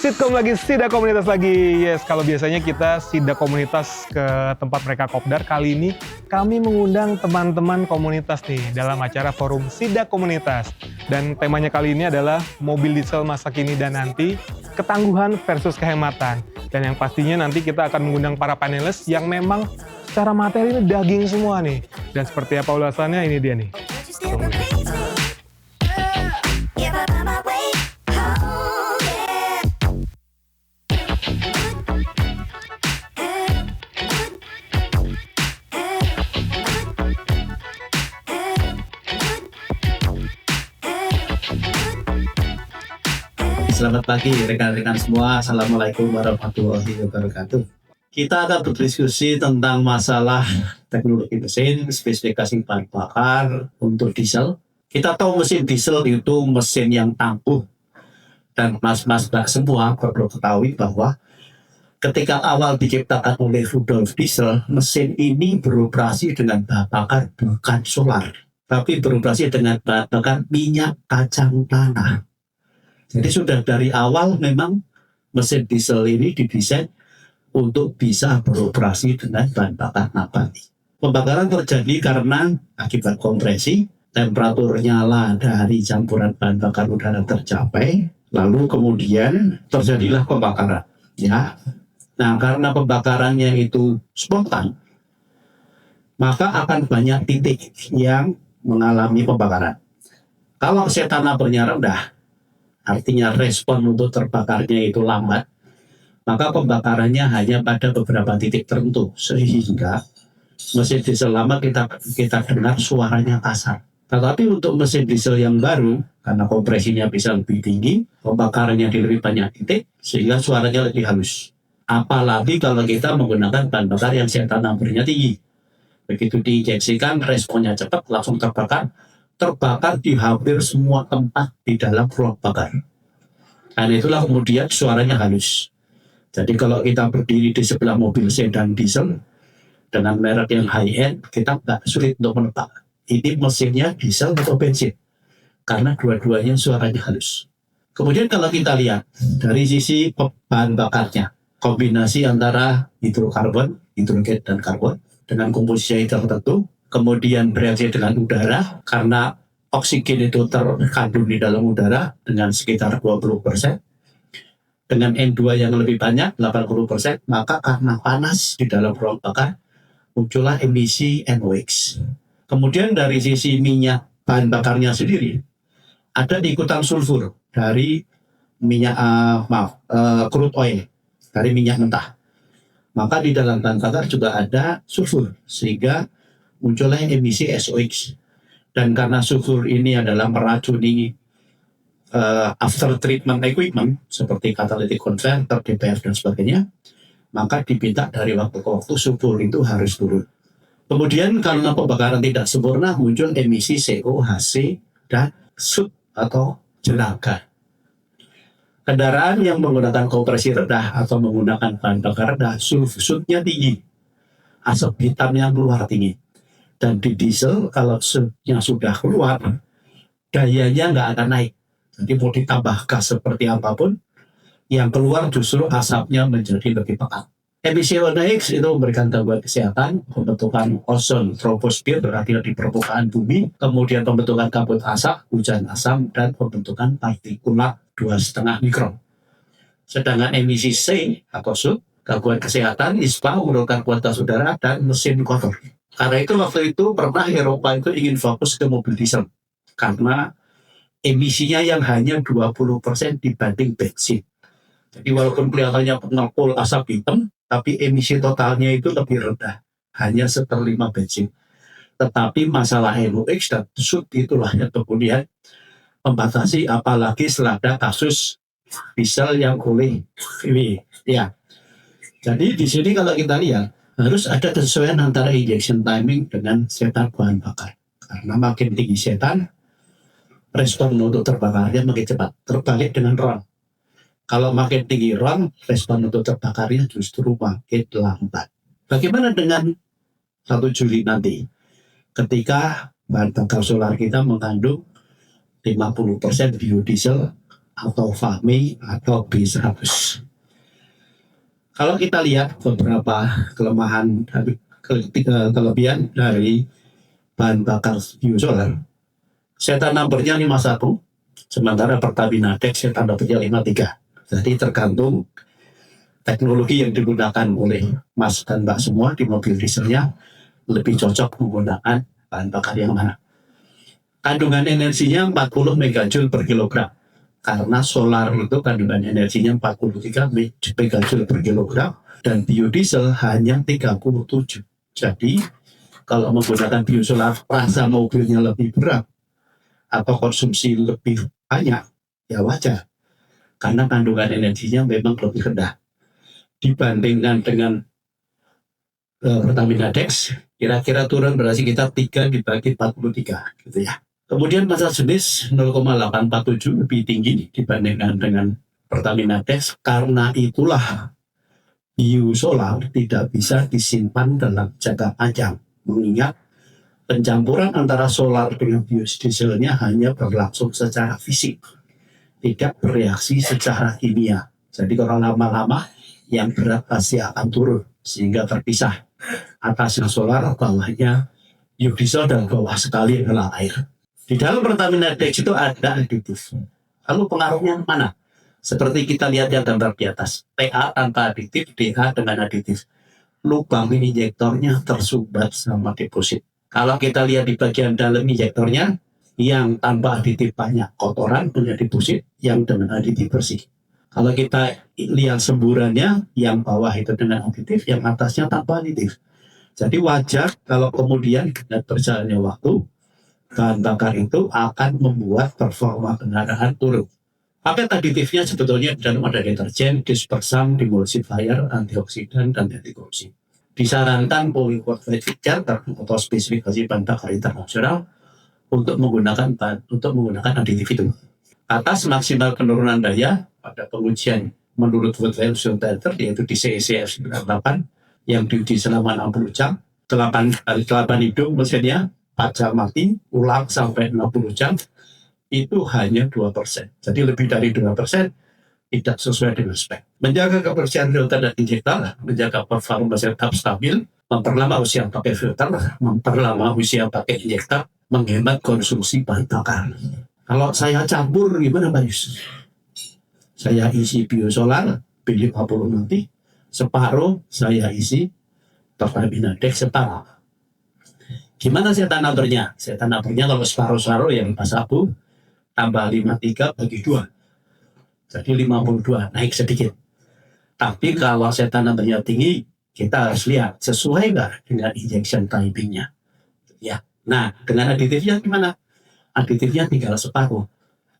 Sitkom lagi, Sida Komunitas lagi. Yes, kalau biasanya kita Sida Komunitas ke tempat mereka kopdar, kali ini kami mengundang teman-teman komunitas nih dalam acara forum Sida Komunitas. Dan temanya kali ini adalah mobil diesel masa kini dan nanti, ketangguhan versus kehematan. Dan yang pastinya nanti kita akan mengundang para panelis yang memang secara materi ini daging semua nih. Dan seperti apa ulasannya, ini dia nih. Selamat pagi rekan-rekan semua. Assalamualaikum warahmatullahi wabarakatuh. Kita akan berdiskusi tentang masalah teknologi mesin, spesifikasi bahan bakar untuk diesel. Kita tahu mesin diesel itu mesin yang tangguh. Dan mas-mas mbak semua perlu ketahui bahwa ketika awal diciptakan oleh Rudolf Diesel, mesin ini beroperasi dengan bahan bakar bukan solar, tapi beroperasi dengan bahan bakar minyak kacang tanah. Jadi sudah dari awal memang mesin diesel ini didesain untuk bisa beroperasi dengan bahan bakar nabati. Pembakaran terjadi karena akibat kompresi, temperatur nyala dari campuran bahan bakar udara tercapai, lalu kemudian terjadilah pembakaran. Ya, nah karena pembakarannya itu spontan, maka akan banyak titik yang mengalami pembakaran. Kalau tanah rendah, artinya respon untuk terbakarnya itu lambat, maka pembakarannya hanya pada beberapa titik tertentu, sehingga mesin diesel lama kita dengar suaranya kasar. Tetapi untuk mesin diesel yang baru, karena kompresinya bisa lebih tinggi, pembakarannya di lebih banyak titik, sehingga suaranya lebih halus. Apalagi kalau kita menggunakan bahan bakar yang numbernya tinggi. Begitu diinjeksikan, responnya cepat, langsung terbakar di hampir semua tempat di dalam ruang bakar. Dan itulah kemudian suaranya halus. Jadi kalau kita berdiri di sebelah mobil sedan diesel dengan merek yang high-end, kita nggak sulit untuk menebak ini mesinnya diesel atau bensin, karena dua-duanya suaranya halus. Kemudian kalau kita lihat dari sisi bahan bakarnya, kombinasi antara hidrokarbon, hidrogen dan karbon dengan komposisi tertentu, kemudian bereaksi dengan udara, karena oksigen itu terkandung di dalam udara dengan sekitar 20%, dengan N2 yang lebih banyak 80%, maka karena panas di dalam ruang bakar muncullah emisi NOx. Kemudian dari sisi minyak bahan bakarnya sendiri, ada ikutan sulfur dari minyak crude oil, dari minyak mentah. Maka di dalam bahan bakar juga ada sulfur, sehingga muncullah emisi SOx. Dan karena sulfur ini adalah meracuni after treatment equipment seperti catalytic converter, DPF dan sebagainya, maka dipinta dari waktu ke waktu sulfur itu harus turun. Kemudian karena pembakaran tidak sempurna, muncul emisi COHC dan SOx atau jelaga. Kendaraan yang menggunakan kompresi rendah atau menggunakan bahan bakar rendah, SOx-nya tinggi, asap hitamnya keluar tinggi. Dan di diesel kalau yang sudah keluar, dayanya nggak akan naik. Jadi mau ditambah gas seperti apapun, yang keluar justru asapnya menjadi lebih pekat. Emisi NOx itu memberikan gangguan kesehatan, pembentukan ozon troposfer berarti di permukaan bumi, kemudian pembentukan kabut asap, hujan asam, dan pembentukan partikulat 2,5 mikron. Sedangkan emisi C atau SOx, gangguan kesehatan, ispa, menurunkan kualitas udara, dan mesin kotor. Karena itu waktu itu pernah Eropa itu ingin fokus ke mobil diesel karena emisinya yang hanya 20% dibanding bensin. Jadi walaupun kelihatannya pengepul asap hitam, tapi emisi totalnya itu lebih rendah, hanya 1/5 bensin. Tetapi masalah NOx dan SOx itulah yang kemudian membatasi, apalagi setelah ada kasus diesel yang oleh ini. Ya. Jadi di sini kalau kita lihat, harus ada kesesuaian antara injection timing dengan setan bahan bakar. Karena makin tinggi setan, respon untuk terbakarnya makin cepat. Terbalik dengan RON. Kalau makin tinggi RON, respon untuk terbakarnya justru makin lambat. Bagaimana dengan 1 Juli nanti? Ketika bahan bakar solar kita mengandung 50% biodiesel atau FAME atau B100. Kalau kita lihat beberapa kelebihan dari bahan bakar biosolar, setan numbernya 51, sementara Pertamina Dex setan numbernya 53. Jadi tergantung teknologi yang digunakan oleh Mas dan Mbak semua di mobil dieselnya lebih cocok menggunakan bahan bakar yang mana. Kandungan energinya 40 megajoule per kilogram. Karena solar itu kandungan energinya 43 megajoule per kilogram dan biodiesel hanya 37. Jadi kalau menggunakan biosolar rasa mobilnya lebih berat atau konsumsi lebih banyak, ya wajar. Karena kandungan energinya memang lebih rendah. Dibandingkan dengan Pertamina Dex, kira-kira turun berarti kita 3 dibagi 43 gitu ya. Kemudian masa jenis 0,847 lebih tinggi dibandingkan dengan Pertamina Dex, karena itulah biosolar tidak bisa disimpan dalam jangka panjang, mengingat pencampuran antara solar dengan biodieselnya hanya berlangsung secara fisik, tidak bereaksi secara kimia. Jadi kalau lama-lama yang berat pasti akan turun sehingga terpisah, atasnya solar, bawahnya biodiesel, dan bawah sekali adalah air. Di dalam Pertamina Dex itu ada aditif. Lalu pengaruhnya mana? Seperti kita lihat yang gambar di atas, TA tanpa aditif, DH dengan aditif. Lubang injektornya tersumbat sama deposit. Kalau kita lihat di bagian dalam injektornya, yang tanpa aditif banyak kotoran punya deposit, yang dengan aditif bersih. Kalau kita lihat semburannya, yang bawah itu dengan aditif, yang atasnya tanpa aditif. Jadi wajar kalau kemudian dengan berjalannya waktu, bahan bakar itu akan membuat performa kendaraan turun. Paket aditifnya sebetulnya di dalam ada deterjen, dispersant, demulsifier, antioksidan, dan anti korupsi. Disarankan polyquartite filter atau spesifikasi bahan bakar internasional untuk menggunakan aditif itu. Atas maksimal penurunan daya pada pengujian menurut World Emission Standard, yaitu di CECF 98 yang diuji selama 60 jam, 8 hidung mesinnya, 4 jam mati, ulang sampai 60 jam, itu hanya 2%. Jadi lebih dari 2% tidak sesuai dengan spek. Menjaga kebersihan filter dan injektor, menjaga performa tetap stabil, memperlama usia pakai filter, memperlama usia pakai injektor, menghemat konsumsi bahan bakar. Kalau saya campur gimana Pak Yus? Saya isi biosolar, B50 nanti, separuh saya isi Pertamina Dex separuh. Gimana setan numbernya? Setan numbernya kalau separuh-separuh yang pas abu, tambah 53 bagi 2. Jadi 52, naik sedikit. Tapi kalau setan numbernya tinggi, kita harus lihat sesuai nggak dengan injection timingnya. Ya. Nah, dengan aditifnya gimana? Aditifnya tinggal separuh.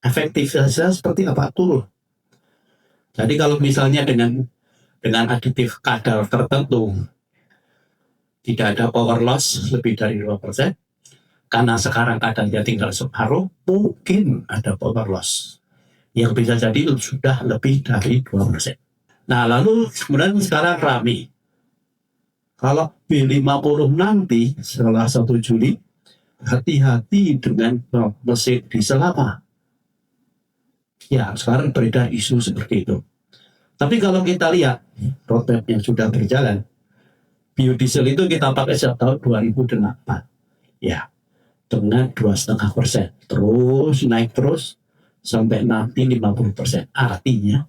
Efektivitasnya seperti apa? Turun. Jadi kalau misalnya dengan aditif kadar tertentu, tidak ada power loss lebih dari 2%, karena sekarang kadarnya tinggal separuh, mungkin ada power loss yang bisa jadi sudah lebih dari 2%. Nah, lalu kemudian sekarang rame. Kalau B50 nanti setelah 1 Juli, hati-hati dengan mesin diesel apa? Ya, sekarang beredar isu seperti itu. Tapi kalau kita lihat roadmap yang sudah berjalan, biodiesel itu kita pakai sejak tahun 2008, ya, dengan 2,5%, terus naik terus sampai nanti 50%. Artinya,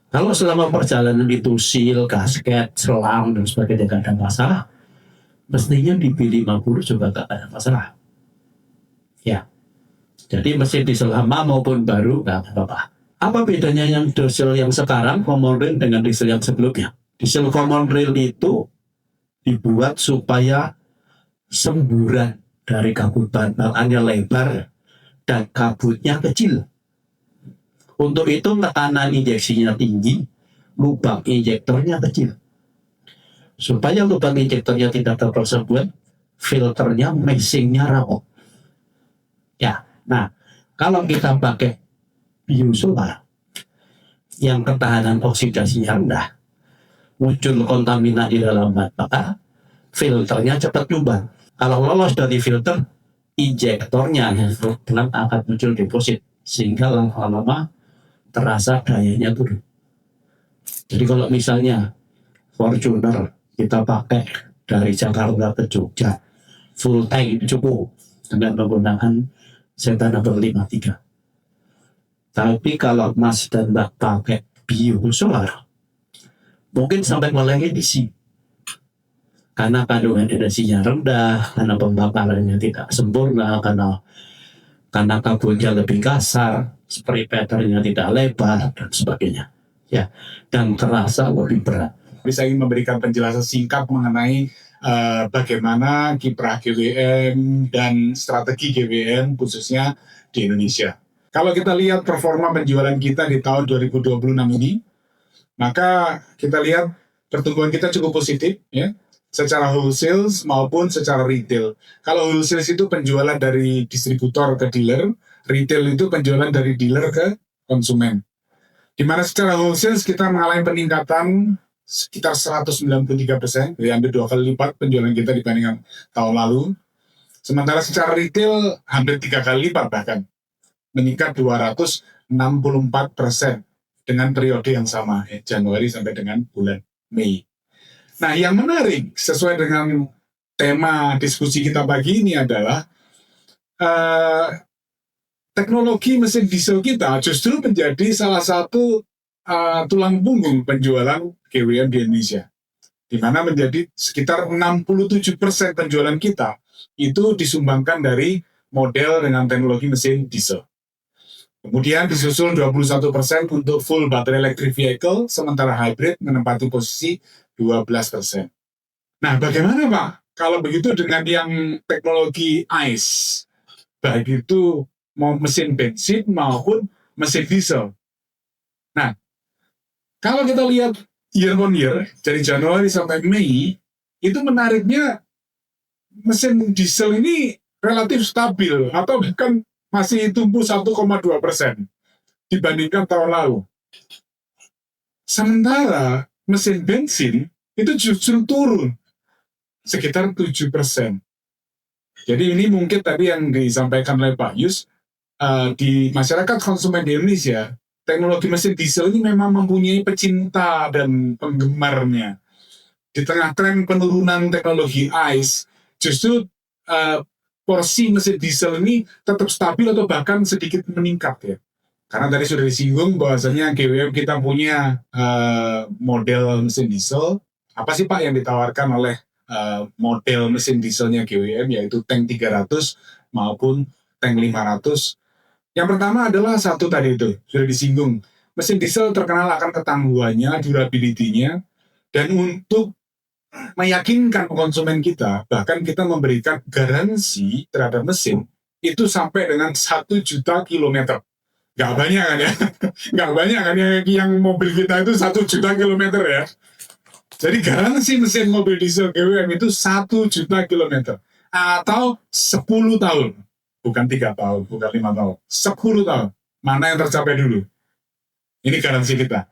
kalau selama perjalanan itu seal, gasket, selang dan sebagainya tidak ada masalah, mestinya di B50 juga tidak ada masalah. Ya, jadi mesin diesel lama maupun baru nggak apa-apa. Apa bedanya yang diesel yang sekarang common rail dengan diesel yang sebelumnya? Diesel common rail itu dibuat supaya semburan dari kabut bahan bakarnya lebar dan kabutnya kecil. Untuk itu tekanan injeksinya tinggi, lubang injektornya kecil. Supaya lubang injektornya tidak tersumbat, filternya, mesinnya rapat. Ya, nah kalau kita pakai biosolar yang ketahanan oksidasinya rendah, muncul kontaminan di dalam bahan bakar, filternya cepat lubang. Kalau lolos dari filter, injektornya pelan akan muncul deposit, sehingga lama-lama terasa dayanya turun. Jadi kalau misalnya Fortuner kita pakai dari Jakarta ke Jogja full tank cukup dengan menggunakan Zetanator 53. Tapi kalau Mas dan Mbak pakai biosolar, mungkin sampai melebihi DC. Karena kandungan energinya rendah, karena pembakarannya tidak sempurna, karena kabelnya lebih kasar, spray patternnya tidak lebar, dan sebagainya. Ya, dan terasa lebih berat. Saya ingin memberikan penjelasan singkat mengenai bagaimana kiprah GWM dan strategi GWM khususnya di Indonesia. Kalau kita lihat performa penjualan kita di tahun 2026 ini, maka kita lihat pertumbuhan kita cukup positif, ya, secara wholesale maupun secara retail. Kalau wholesale itu penjualan dari distributor ke dealer, retail itu penjualan dari dealer ke konsumen. Di mana secara wholesale kita mengalami peningkatan sekitar 193%, jadi hampir 2 kali lipat penjualan kita dibandingkan tahun lalu. Sementara secara retail hampir 3 kali lipat bahkan, meningkat 264% dengan periode yang sama, Januari sampai dengan bulan Mei. Nah, yang menarik sesuai dengan tema diskusi kita pagi ini adalah teknologi mesin diesel kita justru menjadi salah satu tulang punggung penjualan GWM di Indonesia, di mana menjadi sekitar 67% penjualan kita itu disumbangkan dari model dengan teknologi mesin diesel. Kemudian disusul 21% untuk full battery electric vehicle, sementara hybrid menempati posisi 12%. Nah, bagaimana Pak kalau begitu dengan yang teknologi ICE, baik itu mau mesin bensin maupun mesin diesel? Nah, kalau kita lihat year on year, dari Januari sampai Mei, itu menariknya mesin diesel ini relatif stabil atau bahkan masih tumbuh 1,2% dibandingkan tahun lalu. Sementara mesin bensin itu justru turun sekitar 7%. Jadi ini mungkin tadi yang disampaikan oleh Pak Yus, di masyarakat konsumen di Indonesia, teknologi mesin diesel ini memang mempunyai pecinta dan penggemarnya. Di tengah tren penurunan teknologi ICE, justru porsi mesin diesel ini tetap stabil atau bahkan sedikit meningkat ya. Karena tadi sudah disinggung bahwasanya GWM kita punya model mesin diesel. Apa sih Pak yang ditawarkan oleh model mesin dieselnya GWM, yaitu tank 300 maupun tank 500. Yang pertama adalah satu tadi itu, sudah disinggung. Mesin diesel terkenal akan ketangguhannya, durability-nya, dan untuk meyakinkan konsumen kita, bahkan kita memberikan garansi terhadap mesin, itu sampai dengan 1 juta kilometer. Nggak banyak kan ya? Nggak banyak kan yang mobil kita itu 1 juta kilometer ya. Jadi garansi mesin mobil diesel GWM itu 1 juta kilometer. Atau 10 tahun. Bukan 3 tahun, bukan 5 tahun. 10 tahun. Mana yang tercapai dulu? Ini garansi kita.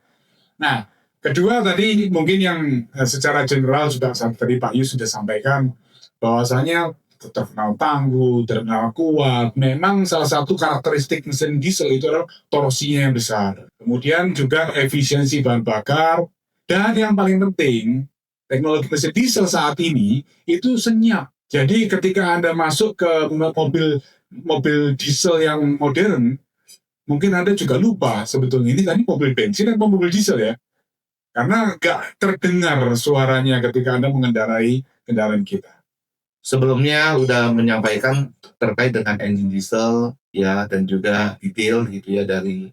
Nah, kedua tadi mungkin yang secara general sudah tadi Pak Yus sudah sampaikan bahwasanya terkenal tangguh, terkenal kuat. Memang salah satu karakteristik mesin diesel itu adalah torsinya yang besar. Kemudian juga efisiensi bahan bakar. Dan yang paling penting, teknologi mesin diesel saat ini itu senyap. Jadi ketika Anda masuk ke mobil diesel yang modern, mungkin Anda juga lupa sebetulnya ini tadi mobil bensin atau mobil diesel ya. Karena nggak terdengar suaranya ketika Anda mengendarai kendaraan kita. Sebelumnya udah menyampaikan terkait dengan engine diesel ya, dan juga detail gitu ya dari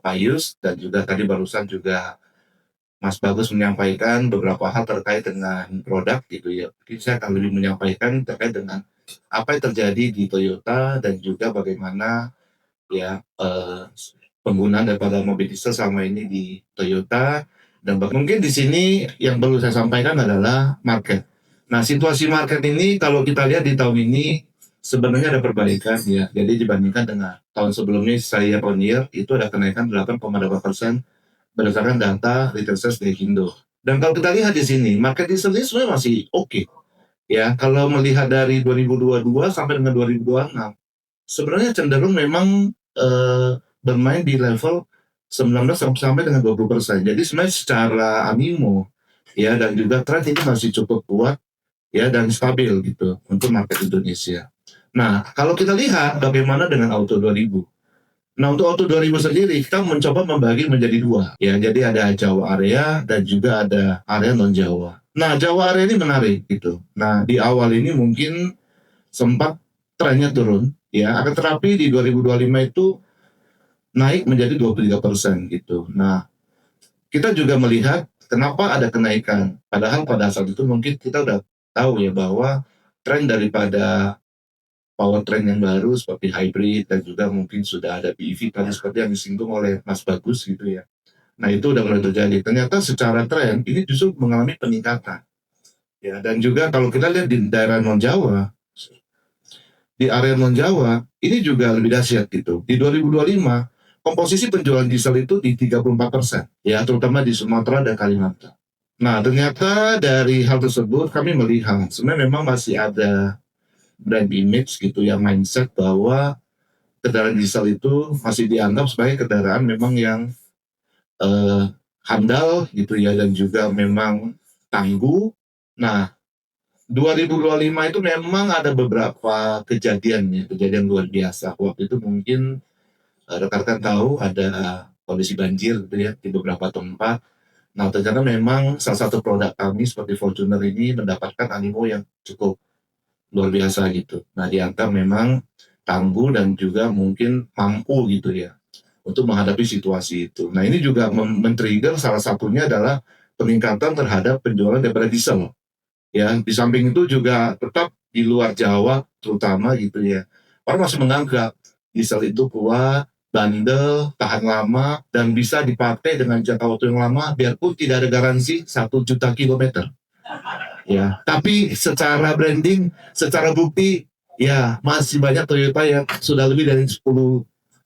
Pak Yus, dan juga tadi barusan juga Mas Bagus menyampaikan beberapa hal terkait dengan produk gitu ya. Jadi saya akan lebih menyampaikan terkait dengan apa yang terjadi di Toyota dan juga bagaimana ya penggunaan daripada mobil diesel selama ini di Toyota. Dan mungkin di sini yang perlu saya sampaikan adalah market. Nah, situasi market ini kalau kita lihat di tahun ini sebenarnya ada perbaikan ya. Jadi dibandingkan dengan tahun sebelumnya, saya on year itu ada kenaikan 8,8% berdasarkan data retail sales dari Hindo. Dan kalau kita lihat di sini, market diesel ini sebenarnya masih oke. Ya, kalau melihat dari 2022 sampai dengan 2026, sebenarnya cenderung memang bermain di level 19 sampai dengan 20%. Jadi sebenarnya secara animo ya dan juga tren ini masih cukup kuat ya dan stabil gitu untuk market Indonesia. Nah, kalau kita lihat bagaimana dengan Auto 2000. Nah, untuk Auto 2000 sendiri kita mencoba membagi menjadi dua ya. Jadi ada Jawa area dan juga ada area non Jawa. Nah, Jawa area ini menarik gitu. Nah, di awal ini mungkin sempat trennya turun ya, akan tetapi di 2025 itu naik menjadi 23% gitu. Nah, kita juga melihat kenapa ada kenaikan. Padahal pada saat itu mungkin kita udah tahu ya bahwa tren daripada powertrain yang baru seperti hybrid dan juga mungkin sudah ada BEV tadi seperti yang disinggung oleh Mas Bagus gitu ya. Nah, itu udah mulai terjadi. Ternyata secara tren ini justru mengalami peningkatan. Ya, dan juga kalau kita lihat di daerah non Jawa, di area non Jawa ini juga lebih dahsyat gitu. Di 2025 komposisi penjualan diesel itu di 34%, ya terutama di Sumatera dan Kalimantan. Nah, ternyata dari hal tersebut kami melihat sebenarnya memang masih ada brand image gitu ya, mindset bahwa kendaraan diesel itu masih dianggap sebagai kendaraan memang yang handal gitu ya dan juga memang tangguh. Nah, 2025 itu memang ada beberapa kejadian ya, kejadian luar biasa. Waktu itu mungkin rekan-rekan tahu ada kondisi banjir gitu ya di beberapa tempat. Nah, ternyata memang salah satu produk kami seperti Fortuner ini mendapatkan animo yang cukup luar biasa gitu. Nah, diantar memang tangguh dan juga mungkin mampu gitu ya untuk menghadapi situasi itu. Nah, ini juga men-trigger salah satunya adalah peningkatan terhadap penjualan daripada diesel. Ya, di samping itu juga tetap di luar Jawa terutama gitu ya. Orang masih menganggap diesel itu kuat, bandel, tahan lama, dan bisa dipakai dengan jangka waktu yang lama biarpun tidak ada garansi 1 juta kilometer. Ya, tapi secara branding, secara bukti, ya masih banyak Toyota yang sudah lebih dari 10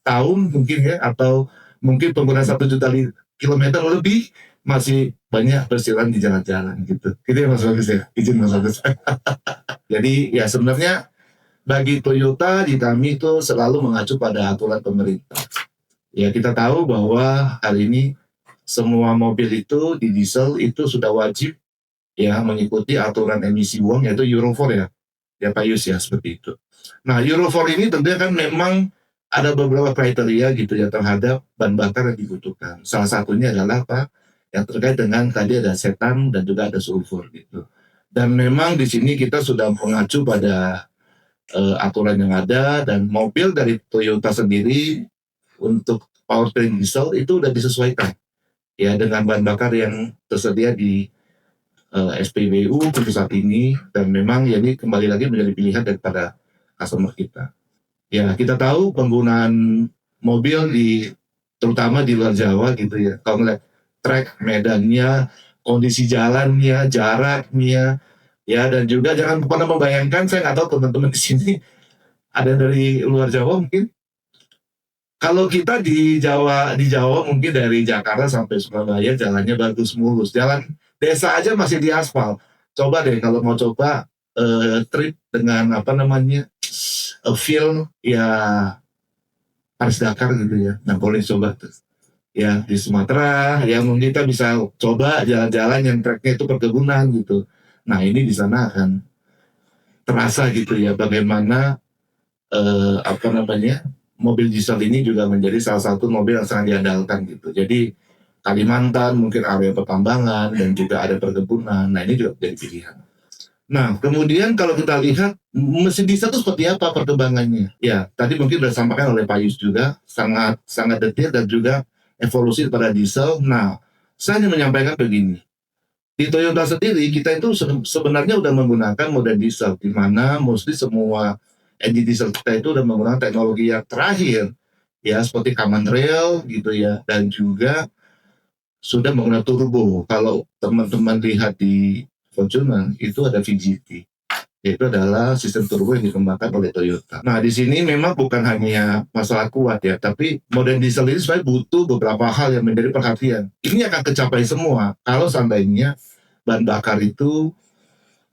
tahun mungkin ya, atau mungkin pengguna 1 juta kilometer lebih masih banyak bersilang di jalan-jalan gitu. Itu ya Mas Bagus ya, izin Mas Bagus. Jadi ya sebenarnya bagi Toyota di kami itu selalu mengacu pada aturan pemerintah. Ya kita tahu bahwa hari ini semua mobil itu di diesel itu sudah wajib ya mengikuti aturan emisi buang yaitu Euro 4 ya. Ya Pak Yus ya seperti itu. Nah Euro 4 ini tentunya kan memang ada beberapa kriteria gitu ya terhadap bahan bakar yang dibutuhkan. Salah satunya adalah apa? Yang terkait dengan tadi ada setan dan juga ada sulfur gitu. Dan memang di sini kita sudah mengacu pada aturan yang ada dan mobil dari Toyota sendiri untuk powertrain diesel itu udah disesuaikan ya dengan bahan bakar yang tersedia di SPBU untuk saat ini dan memang ya ini kembali lagi menjadi pilihan daripada customer kita. Ya kita tahu penggunaan mobil terutama di luar Jawa gitu ya. Kalau ngeliat trek medannya, kondisi jalannya, jaraknya, ya dan juga jangan pernah membayangkan, saya nggak tahu teman-teman di sini ada dari luar Jawa mungkin. Kalau kita di Jawa mungkin dari Jakarta sampai Surabaya jalannya bagus mulus, jalan desa aja masih diaspal. Coba deh kalau mau coba trip dengan apa namanya feel ya Paris Dakar gitu ya. Nah boleh coba tuh. Ya di Sumatera ya mungkin kita bisa coba jalan-jalan yang treknya itu perkebunan gitu. Nah ini di sana akan terasa gitu ya bagaimana apa namanya mobil diesel ini juga menjadi salah satu mobil yang sangat diandalkan gitu. Jadi Kalimantan mungkin area pertambangan dan juga ada perkebunan. Nah ini juga jadi pilihan. Nah kemudian kalau kita lihat mesin diesel itu seperti apa perkembangannya? Ya tadi mungkin sudah disampaikan oleh Pak Yus juga sangat detail dan juga evolusi pada diesel. Nah, saya hanya menyampaikan begini. Di Toyota sendiri, kita itu sebenarnya sudah menggunakan model diesel, di mana mostly semua engine diesel kita itu sudah menggunakan teknologi yang terakhir, ya seperti common rail gitu ya, dan juga sudah menggunakan turbo. Kalau teman-teman lihat di Fortuner, itu ada VGT. Itu adalah sistem turbo yang dikembangkan oleh Toyota. Nah, di sini memang bukan hanya masalah kuat ya, tapi model diesel ini sebenarnya butuh beberapa hal yang menjadi perhatian. Ini akan tercapai semua kalau seandainya bahan bakar itu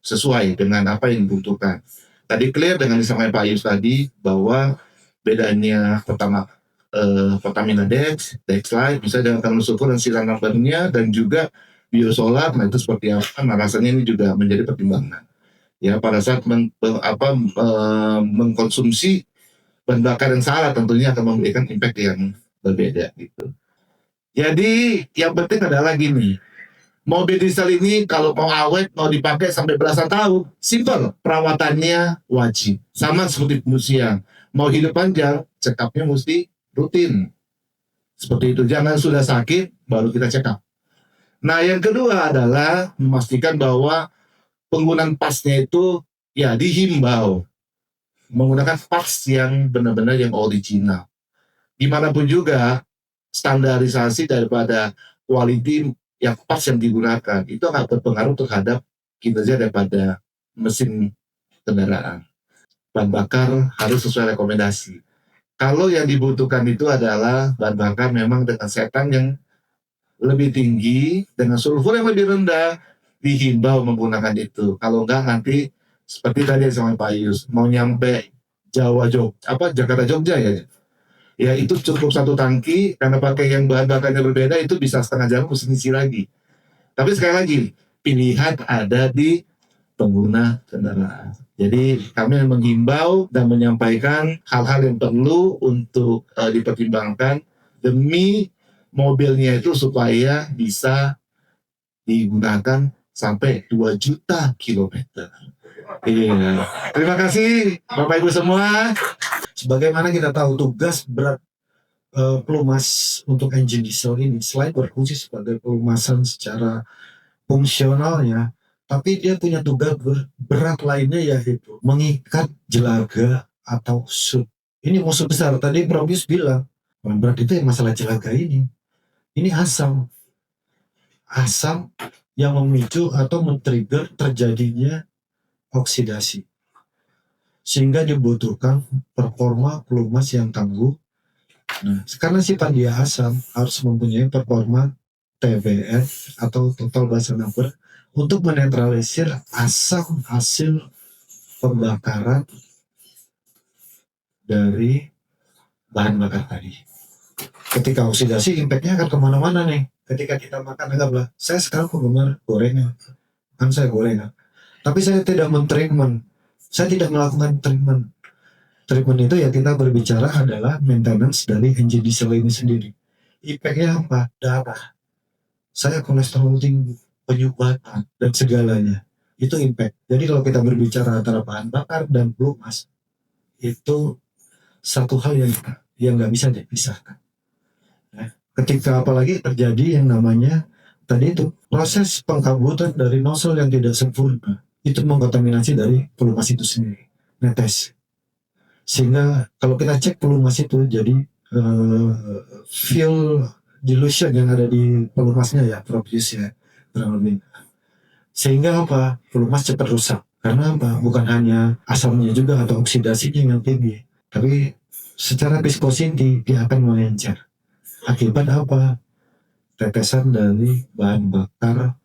sesuai dengan apa yang dibutuhkan. Tadi clear dengan disampaikan Pak Yus tadi bahwa bedanya pertama Pertamina Dex, Dexlight, bisa dengan thermal sulfur dan serial number-nya, dan juga biosolar. Nah itu seperti apa? Nah rasanya ini juga menjadi pertimbangan. Ya pada saat mengkonsumsi bahan bakar yang salah tentunya akan memberikan impact yang berbeda gitu. Jadi yang penting adalah gini, mobil diesel ini kalau mau awet, mau dipakai sampai belasan tahun, simple, perawatannya wajib. Sama seperti manusia, mau hidup panjang, check up-nya mesti rutin. Seperti itu, jangan sudah sakit baru kita check up. Nah yang kedua adalah memastikan bahwa penggunaan pasnya itu ya dihimbau menggunakan pas yang benar-benar yang original. Dimanapun juga standarisasi daripada quality yang pas yang digunakan itu akan berpengaruh terhadap kinerja daripada mesin kendaraan. Bahan bakar harus sesuai rekomendasi. Kalau yang dibutuhkan itu adalah bahan bakar memang dengan setan yang lebih tinggi, dengan sulfur yang lebih rendah, dihimbau menggunakan itu. Kalau enggak nanti seperti tadi sama Pak Yus, mau nyampe Jakarta Jogja ya itu cukup satu tangki, karena pakai yang bahan bakarnya berbeda itu bisa setengah jam mesti ngisi lagi. Tapi sekali lagi pilihan ada di pengguna kendaraan. Jadi kami menghimbau dan menyampaikan hal-hal yang perlu untuk dipertimbangkan demi mobilnya itu supaya bisa digunakan sampai 2 juta kilometer. Iya. Terima kasih Bapak Ibu semua. Sebagaimana kita tahu tugas berat pelumas untuk engine diesel ini selain berfungsi sebagai pelumasan secara fungsional ya, tapi dia punya tugas berat lainnya yaitu mengikat jelaga atau sub. Ini musuh besar. Tadi Prof. Yus bilang berat itu yang masalah jelaga ini. Ini asam yang memicu atau men-trigger terjadinya oksidasi, sehingga dibutuhkan performa pelumas yang tangguh. Nah, karena sifat dia asam, harus mempunyai performa TBN atau total basa number untuk menetralisir asam hasil pembakaran dari bahan bakar tadi. Ketika oksidasi, impactnya akan kemana-mana nih. Ketika kita makan, anggaplah saya sekarang penggemar gorengan, kan saya gorengan, tapi saya tidak men-treatment, saya tidak melakukan treatment. Treatment itu ya kita berbicara adalah maintenance dari engine diesel ini sendiri. Impactnya apa? Darah. Saya kolesterol tinggi, penyumbatan, dan segalanya. Itu impact. Jadi kalau kita berbicara antara bahan bakar dan pelumas, itu satu hal yang nggak bisa dipisahkan. Nah, ketika apalagi terjadi yang namanya tadi itu proses pengkabutan dari nozzle yang tidak sempurna, itu mengkontaminasi dari pelumas itu sendiri, netes. Sehingga kalau kita cek pelumas itu jadi fuel dilution yang ada di pelumasnya ya, Prof. Yus ya, kurang lebih. Sehingga apa? Pelumas cepat rusak. Karena apa? Bukan hanya asamnya juga atau oksidasinya yang tinggi, tapi secara viscosity dia akan mengencer. Akibat apa? Tetesan dari bahan bakar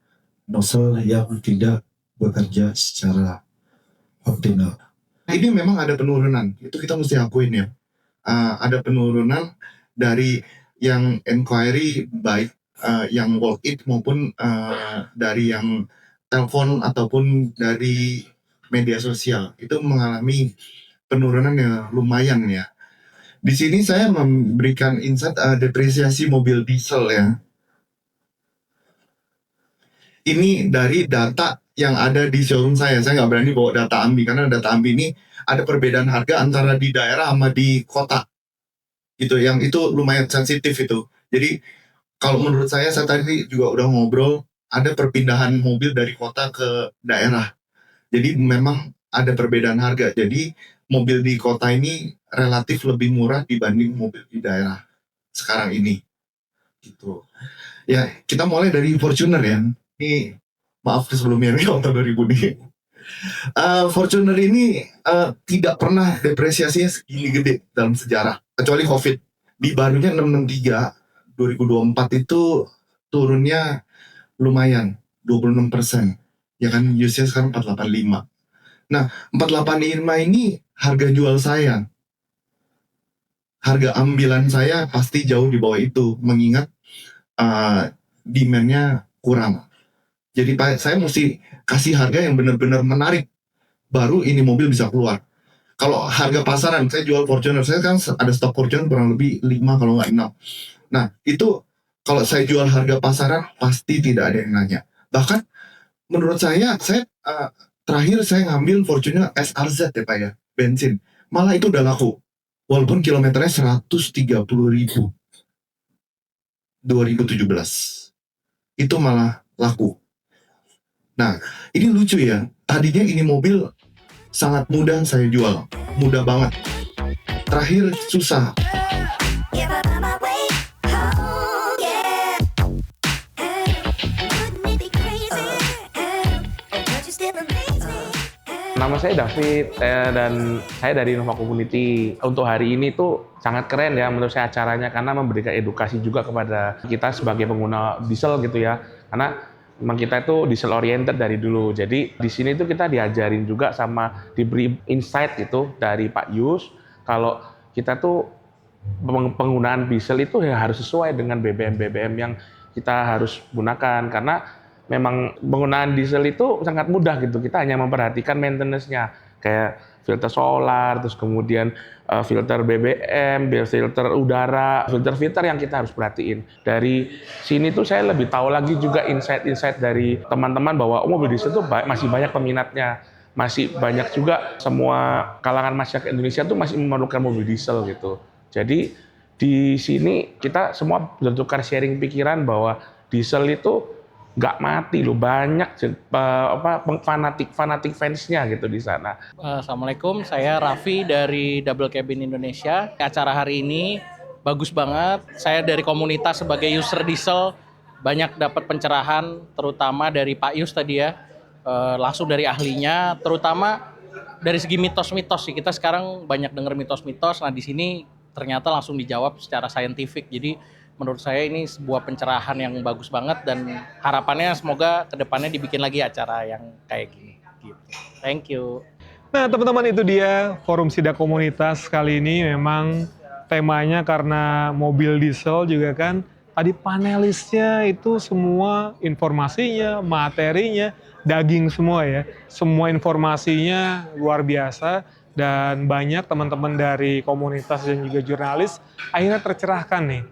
nozzle yang tidak bekerja secara optimal. Ini memang ada penurunan, itu kita mesti akuin ya. Ada penurunan dari yang inquiry baik yang walk in maupun dari yang telepon ataupun dari media sosial itu mengalami penurunan yang lumayan ya. Di sini saya memberikan insight depresiasi mobil diesel ya. Ini dari data yang ada di showroom saya nggak berani bawa data AMBI karena data AMBI ini ada perbedaan harga antara di daerah sama di kota gitu, yang itu lumayan sensitif itu. Jadi kalau menurut saya tadi juga udah ngobrol, ada perpindahan mobil dari kota ke daerah, jadi memang ada perbedaan harga. Jadi mobil di kota ini relatif lebih murah dibanding mobil di daerah sekarang ini gitu ya. Kita mulai dari Fortuner ya. Ini maaf sebelumnya ini tahun 2000 nih. Fortuner ini tidak pernah depresiasinya segini gede dalam sejarah, kecuali COVID. Di barunya 663, 2024 itu turunnya lumayan, 26%. Ya kan, usia sekarang 485. Nah, 485 ini harga jual saya. harga ambilan saya pasti jauh di bawah itu, mengingat demand-nya kurang. Jadi saya mesti kasih harga yang benar-benar menarik, baru ini mobil bisa keluar. Kalau harga pasaran, saya jual Fortuner, saya kan ada stok Fortuner kurang lebih 5 kalau nggak 6. Nah, itu kalau saya jual harga pasaran, pasti tidak ada yang nanya. Bahkan, menurut saya terakhir saya ngambil Fortuner SRZ ya Pak ya, bensin. Malah itu udah laku. Walaupun kilometernya 130.000. 2017. Itu malah laku. Nah, ini lucu ya. Tadinya ini mobil sangat mudah saya jual. Mudah banget. Terakhir susah. Nama saya David dan saya dari Innova Community. Untuk hari ini tuh sangat keren ya menurut saya acaranya karena memberikan edukasi juga kepada kita sebagai pengguna diesel gitu ya. Karena memang kita itu diesel oriented dari dulu. Jadi di sini tuh kita diajarin juga sama diberi insight gitu dari Pak Yus kalau kita tuh penggunaan diesel itu ya harus sesuai dengan BBM yang kita harus gunakan karena memang penggunaan diesel itu sangat mudah gitu. Kita hanya memperhatikan maintenance-nya kayak filter solar, terus kemudian filter BBM, filter udara, filter yang kita harus perhatiin. Dari sini tuh saya lebih tahu lagi juga insight dari teman-teman bahwa mobil diesel tuh masih banyak peminatnya. Masih banyak juga semua kalangan masyarakat Indonesia tuh masih memerlukan mobil diesel gitu. Jadi di sini kita semua bertukar sharing pikiran bahwa diesel itu nggak mati loh, banyak fanatik fansnya gitu di sana. Assalamualaikum, saya Raffi dari Double Cabin Indonesia. Acara hari ini bagus banget. Saya dari komunitas sebagai user diesel banyak dapat pencerahan, terutama dari Pak Yus tadi ya, langsung dari ahlinya, terutama dari segi mitos-mitos sih. Kita sekarang banyak dengar mitos-mitos. Nah di sini ternyata langsung dijawab secara saintifik. Jadi menurut saya ini sebuah pencerahan yang bagus banget dan harapannya semoga kedepannya dibikin lagi acara yang kayak gini. Gitu. Thank you. Nah teman-teman, itu dia forum Sidak Komunitas kali ini. Memang temanya karena mobil diesel juga kan. Tadi panelisnya itu semua informasinya, materinya, daging semua ya. Semua informasinya luar biasa. Dan banyak teman-teman dari komunitas dan juga jurnalis akhirnya tercerahkan nih.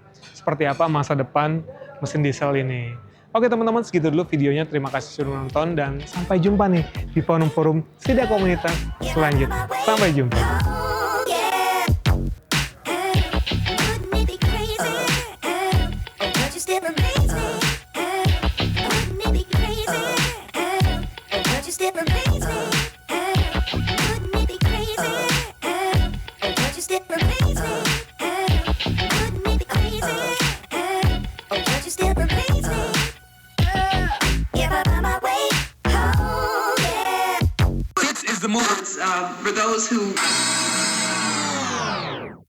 Seperti apa masa depan mesin diesel ini. Oke teman-teman, segitu dulu videonya. Terima kasih sudah nonton dan sampai jumpa nih di forum-forum Sidak Komunitas selanjutnya. Sampai jumpa. For those who